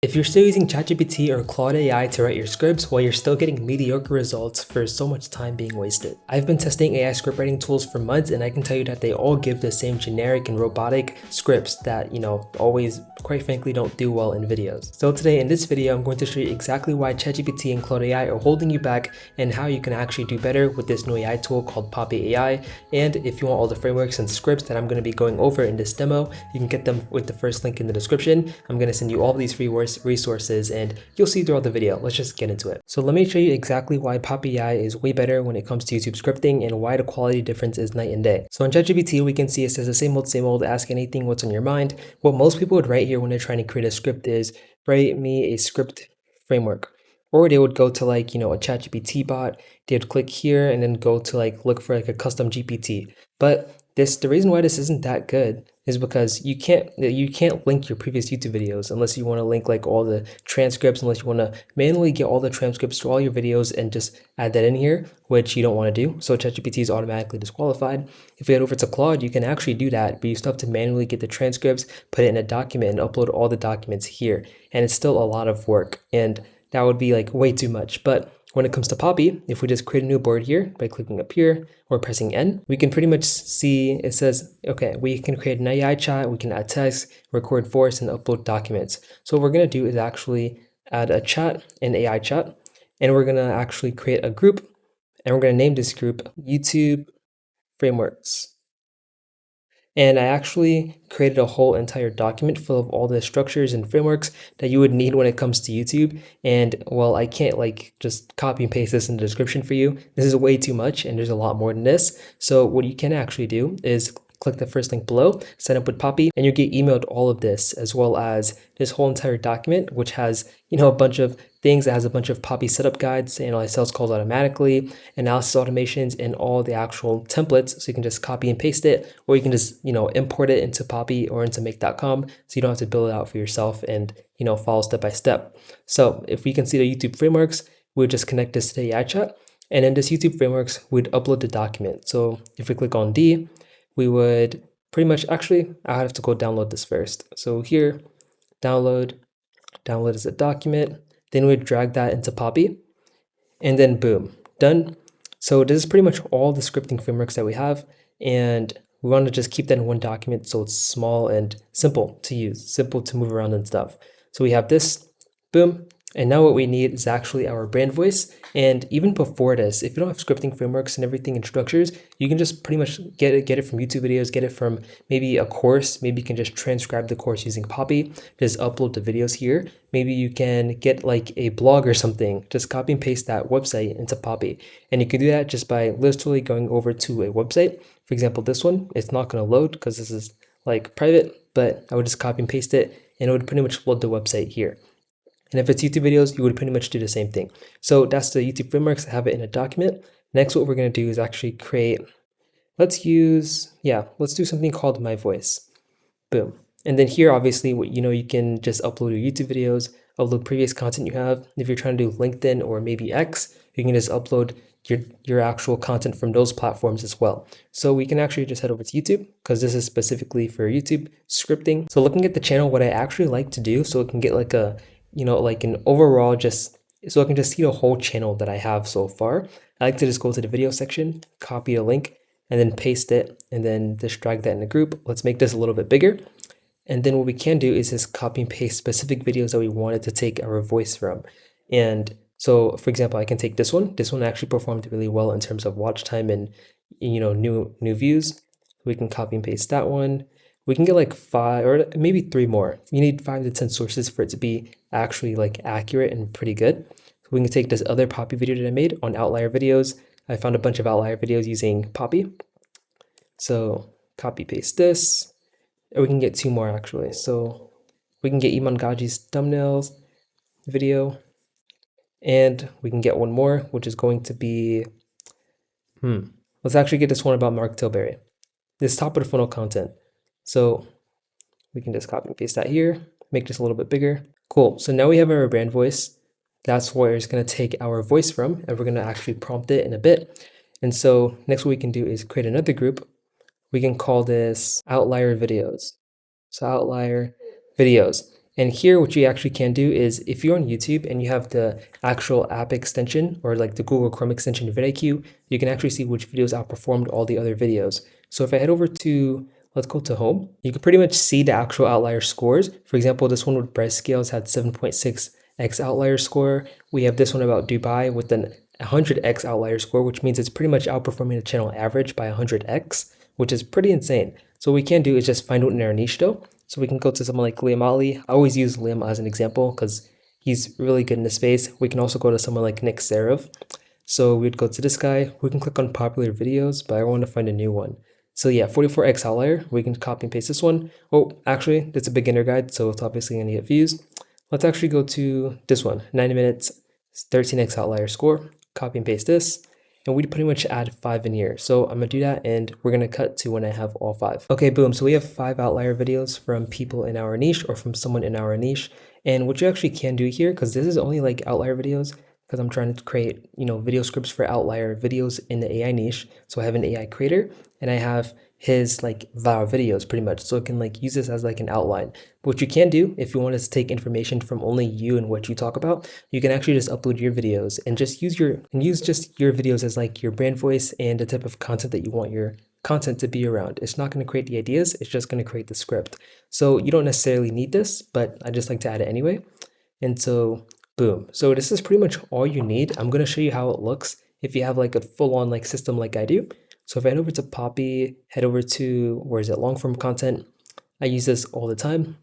If you're still using ChatGPT or Claude AI to write your scripts while you're still getting mediocre results for so much time being wasted. I've been testing AI scriptwriting tools for months and I can tell you that they all give the same generic and robotic scripts that, always, quite frankly, don't do well in videos. So today in this video, I'm going to show you exactly why ChatGPT and Claude AI are holding you back and how you can actually do better with this new AI tool called Poppy AI. And if you want all the frameworks and scripts that I'm going to be going over in this demo, you can get them with the first link in the description. I'm going to send you all these free resources and you'll see throughout the video. Let's just get into it. So let me show you exactly why Poppy AI is way better when it comes to YouTube scripting and why the quality difference is night and day. So on ChatGPT, we can see it says the same old, ask anything, what's on your mind. What most people would write here when they're trying to create a script is write me a script framework. Or they would go to a ChatGPT bot, they'd click here and then go to look for a custom GPT. But the reason why this isn't that good is because you can't link your previous YouTube videos unless you want to link all the transcripts, unless you want to manually get all the transcripts to all your videos and just add that in here, which you don't want to do. So ChatGPT is automatically disqualified. If you head over to Claude, you can actually do that, but you still have to manually get the transcripts, put it in a document, and upload all the documents here. And it's still a lot of work, and that would be way too much. But when it comes to Poppy, if we just create a new board here by clicking up here or pressing N, we can pretty much see it says, okay, we can create an AI chat, we can add text, record voice, and upload documents. So what we're going to do is actually add a chat, an AI chat, and we're going to actually create a group, and we're going to name this group YouTube Frameworks. And I actually created a whole entire document full of all the structures and frameworks that you would need when it comes to YouTube. And well, I can't just copy and paste this in the description for you. This is way too much and there's a lot more than this. So what you can actually do is click the first link below, sign up with Poppy, and you get emailed all of this, as well as this whole entire document, which has, a bunch of things. That has a bunch of Poppy setup guides, analyze sales calls automatically, analysis automations, and all the actual templates. So you can just copy and paste it, or you can just, import it into Poppy or into make.com. So you don't have to build it out for yourself and, follow step by step. So if we can see the YouTube frameworks, we'll just connect this to the AI chat. And in this YouTube frameworks, we'd upload the document. So if we click on D, we would pretty much, actually, I have to go download this first. So here, download as a document, then we'd drag that into Poppy, and then boom, done. So this is pretty much all the scripting frameworks that we have, and we want to just keep that in one document so it's small and simple to use, simple to move around and stuff. So we have this, boom. And now what we need is actually our brand voice. And even before this, if you don't have scripting frameworks and everything and structures, you can just pretty much get it from YouTube videos, get it from maybe a course. Maybe you can just transcribe the course using Poppy, just upload the videos here. Maybe you can get a blog or something, just copy and paste that website into Poppy. And you can do that just by literally going over to a website. For example, this one, it's not going to load because this is private, but I would just copy and paste it and it would pretty much load the website here. And if it's YouTube videos, you would pretty much do the same thing. So that's the YouTube frameworks. I have it in a document. Next, what we're going to do is actually create, let's do something called My Voice. Boom. And then here, obviously, you can just upload your YouTube videos, upload previous content you have. If you're trying to do LinkedIn or maybe X, you can just upload your actual content from those platforms as well. So we can actually just head over to YouTube because this is specifically for YouTube scripting. So looking at the channel, what I actually like to do, so it can get an overall, just so I can just see the whole channel that I have so far. I like to just go to the video section, copy a link, and then paste it, and then just drag that in a group. Let's make this a little bit bigger. And then what we can do is just copy and paste specific videos that we wanted to take our voice from. And so, for example, I can take this one. This one actually performed really well in terms of watch time and, new views. We can copy and paste that one. We can get 5 or maybe 3 more. You need 5 to 10 sources for it to be actually accurate and pretty good. So we can take this other Poppy video that I made on outlier videos. I found a bunch of outlier videos using Poppy. So copy paste this, or we can get 2 more actually. So we can get Iman Gaji's thumbnails video, and we can get 1 more, which is going to be, let's actually get this one about Mark Tilbury. This top of the funnel content. So we can just copy and paste that here, make this a little bit bigger. Cool. So now we have our brand voice. That's where it's going to take our voice from, and we're going to actually prompt it in a bit. And so next what we can do is create another group. We can call this outlier videos. So outlier videos. And here, what you actually can do is if you're on YouTube and you have the actual app extension or like the Google Chrome extension vidIQ, you can actually see which videos outperformed all the other videos. So if I head over to, let's go to home, you can pretty much see the actual outlier scores. For example, this one with breast scales had 7.6x outlier score. We have this one about Dubai with an 100x outlier score, which means it's pretty much outperforming the channel average by 100x, which is pretty insane. So what we can do is just find out in our niche though. So we can go to someone like Liam Ali. I always use Liam as an example because he's really good in the space. We can also go to someone like Nick Serov. So we'd go to this guy. We can click on popular videos, but I want to find a new one. So yeah, 44x outlier. We can copy and paste this one. Oh, actually, it's a beginner guide, so it's obviously going to get views. Let's actually go to this one, 90 minutes, 13x outlier score. Copy and paste this. And we pretty much add 5 in here. So I'm gonna do that and we're gonna cut to when I have all 5. Okay, boom. So we have 5 outlier videos from people in our niche or from someone in our niche. And what you actually can do here, because this is only like outlier videos, because I'm trying to create, video scripts for outlier videos in the AI niche. So I have an AI creator and I have his like viral videos pretty much. So it can like use this as like an outline. But what you can do if you want to take information from only you and what you talk about, you can actually just upload your videos and just use your videos as like your brand voice and the type of content that you want your content to be around. It's not going to create the ideas, it's just going to create the script. So you don't necessarily need this, but I just like to add it anyway. And so boom. So this is pretty much all you need. I'm going to show you how it looks if you have like a full-on like system like I do. So if I head over to Poppy, head over to, where is it, long form content. I use this all the time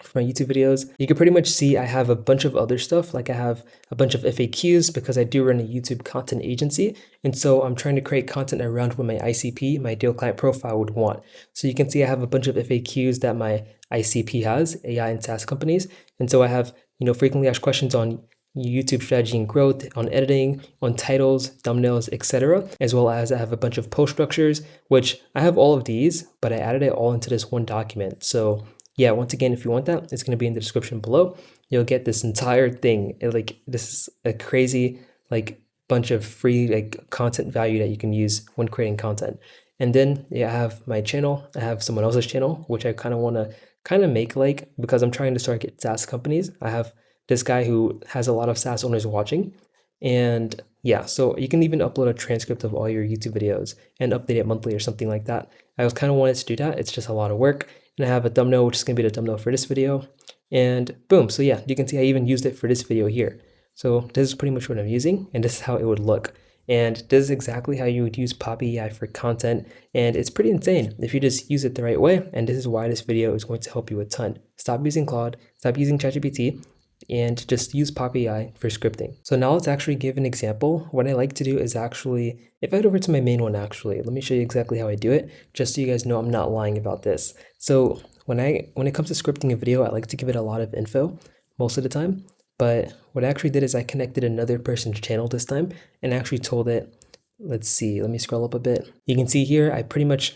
for my YouTube videos. You can pretty much see I have a bunch of other stuff. Like I have a bunch of FAQs because I do run a YouTube content agency. And so I'm trying to create content around what my ICP, my ideal client profile, would want. So you can see I have a bunch of FAQs that my ICP has, AI and SaaS companies. And so I have, frequently asked questions on YouTube strategy and growth, on editing, on titles, thumbnails, etc. As well as I have a bunch of post structures, which I have all of these, but I added it all into this one document. So yeah, once again, if you want that, it's going to be in the description below. You'll get this entire thing. This is a crazy like bunch of free like content value that you can use when creating content. And then yeah, I have my channel. I have someone else's channel, which I kind of want to make like, because I'm trying to start get SaaS companies. I have this guy who has a lot of SaaS owners watching. And yeah, so you can even upload a transcript of all your YouTube videos and update it monthly or something like that. I was kind of wanted to do that. It's just a lot of work. And I have a thumbnail, which is going to be the thumbnail for this video. And boom. So yeah, you can see I even used it for this video here. So this is pretty much what I'm using, and this is how it would look. And this is exactly how you would use Poppy AI for content. And it's pretty insane if you just use it the right way. And this is why this video is going to help you a ton. Stop using Claude, stop using ChatGPT, and just use Poppy AI for scripting. So now let's actually give an example. What I like to do is actually, if I head over to my main one actually, let me show you exactly how I do it, just so you guys know I'm not lying about this. So when it comes to scripting a video, I like to give it a lot of info most of the time. But what I actually did is I connected another person's channel this time and actually told it, let's see, let me scroll up a bit. You can see here, I pretty much,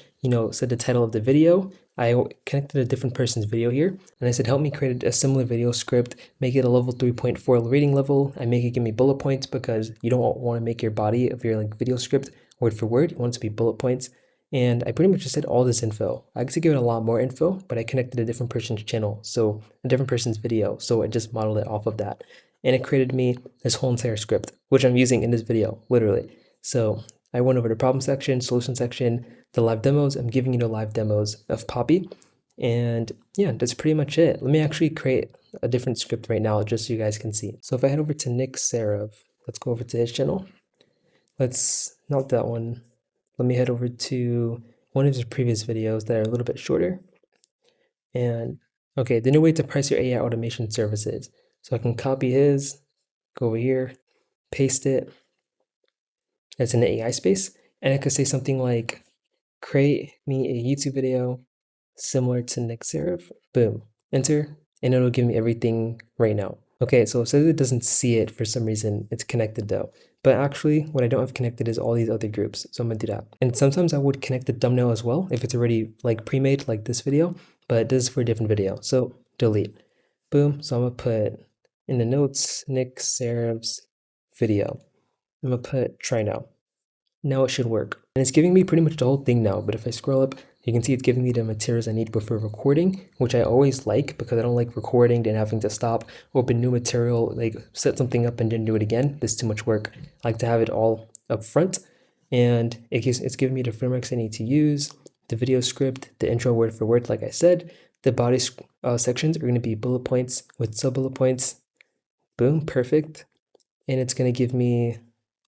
said the title of the video. I connected a different person's video here, and I said, help me create a similar video script, make it a level 3.4 rating level. I make it give me bullet points because you don't want to make your body of your like video script word for word. You want it to be bullet points. And I pretty much just said all this info. I could give it a lot more info, but I connected a different person's channel, so a different person's video. So I just modeled it off of that. And it created me this whole entire script, which I'm using in this video, literally. So I went over the problem section, solution section, the live demos. I'm giving you the live demos of Poppy. And yeah, that's pretty much it. Let me actually create a different script right now just so you guys can see. So if I head over to Nick Serov, let's go over to his channel. Not that one. Let me head over to one of his previous videos that are a little bit shorter. And okay, the new way to price your AI automation services. So I can copy his, go over here, paste it. It's in the AI space. And I could say something like, create me a YouTube video similar to Nick Serif. Boom, enter, and it'll give me everything right now. Okay, so it says it doesn't see it for some reason. It's connected though. But actually, what I don't have connected is all these other groups. So I'm gonna do that. And sometimes I would connect the thumbnail as well if it's already like pre-made like this video, but this is for a different video. So delete. Boom. So I'm gonna put in the notes, Nick Serif's video. I'm gonna put try now. Now it should work. And it's giving me pretty much the whole thing now, but if I scroll up, You can see it's giving me the materials I need before recording, which I always like because I don't like recording and having to stop, open new material, like set something up and then do it again. There's too much work. I like to have it all up front. And it's giving me the frameworks I need to use, the video script, the intro word for word, like I said. The body sections are going to be bullet points with sub-bullet points. Boom, perfect. And it's going to give me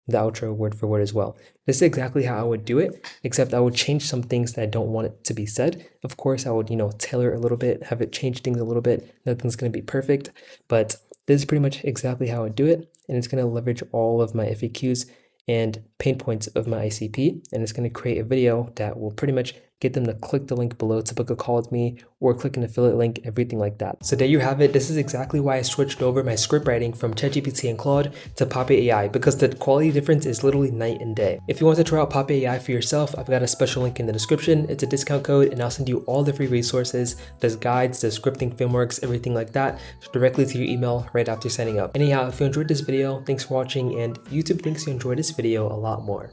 the outro word for word as well. This is exactly how I would do it, except I would change some things that I don't want it to be said. Of course, I would, tailor it a little bit, have it change things a little bit. Nothing's going to be perfect, but this is pretty much exactly how I would do it. And it's going to leverage all of my FAQs and pain points of my ICP, and it's going to create a video that will pretty much get them to click the link below to book a call with me or click an affiliate link, everything like that. So there you have it. This is exactly why I switched over my script writing from ChatGPT and Claude to Poppy AI, because the quality difference is literally night and day. If you want to try out Poppy AI for yourself, I've got a special link in the description. It's a discount code, and I'll send you all the free resources. There's guides, there's scripting frameworks, everything like that, directly to your email right after signing up. Anyhow, if you enjoyed this video, thanks for watching, and YouTube thinks you enjoyed this video a lot more.